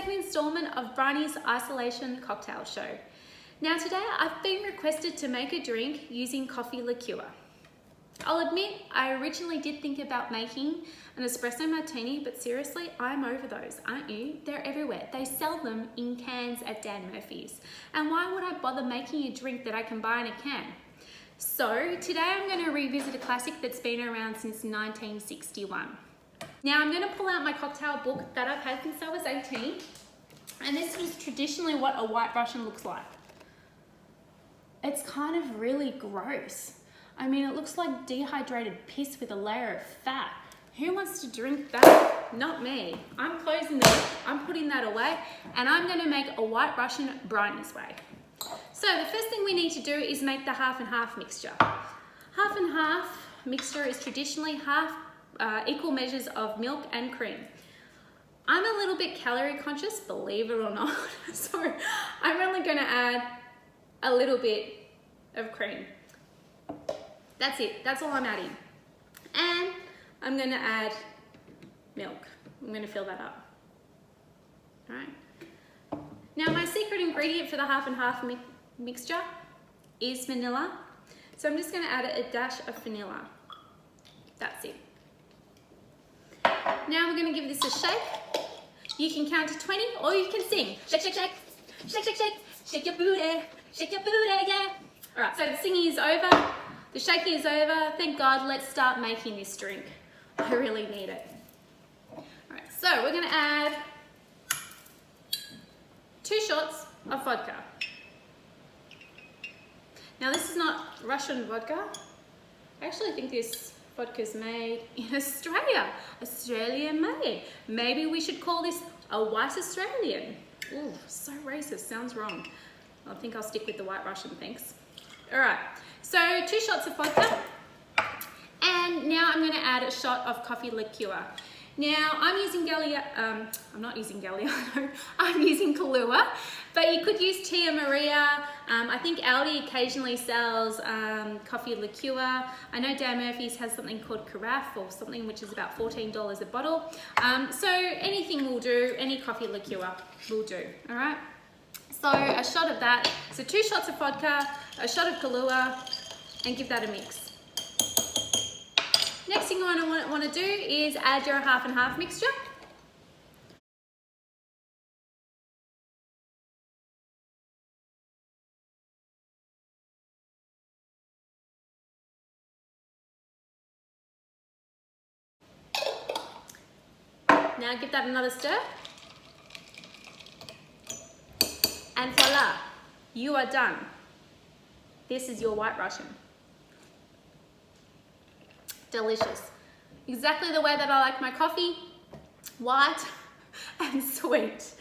second installment of Bryony's Isolation Cocktail Show. Now today I've been requested to make a drink using coffee liqueur. I'll admit I originally did think about making an espresso martini, but seriously, I'm over those, aren't you? They're everywhere. They sell them in cans at Dan Murphy's. And why would I bother making a drink that I can buy in a can? So today I'm going to revisit a classic that's been around since 1961. Now I'm going to pull out my cocktail book that I've had since I was 18. And this is traditionally what a white Russian looks like. It's kind of really gross. I mean, it looks like dehydrated piss with a layer of fat. Who wants to drink that? Not me. I'm closing the book, I'm putting that away, and I'm going to make a white Russian Bryony's way. So the first thing we need to do is make the half and half mixture. Half and half mixture is traditionally half equal measures of milk and cream. I'm a little bit calorie conscious, believe it or not, so I'm only going to add a little bit of cream. That's it, that's all I'm adding. And I'm gonna add milk. I'm gonna fill that up. All right. Now my secret ingredient for the half and half mixture is vanilla. So I'm just gonna add a dash of vanilla. That's it. Now we're gonna give this a shake. You can count to 20 or you can sing. Shake, shake, shake, shake, shake, shake, shake your booty, yeah. All right, so the singing is over. The shaking is over. Thank God, let's start making this drink. I really need it. All right, so we're gonna add 2 shots of vodka. Now this is not Russian vodka. I actually think this vodka is made in Australia. Australian made. Maybe we should call this a white Australian. Ooh, so racist, sounds wrong. I think I'll stick with the white Russian, thanks. All right, so 2 shots of vodka, and now I'm gonna add a shot of coffee liqueur. Now I'm using I'm not using Galliano, I'm using Kahlua, but you could use Tia Maria. I think Aldi occasionally sells coffee liqueur. I know Dan Murphy's has something called Carafe or something which is about $14 a bottle. So anything will do, any coffee liqueur will do, all right? So a shot of that, so 2 shots of vodka, a shot of Kahlua, and give that a mix. Next thing you want to do is add your half and half mixture. Now give that another stir. And voila, you are done. This is your white Russian. Delicious. Exactly the way that I like my coffee, white and sweet.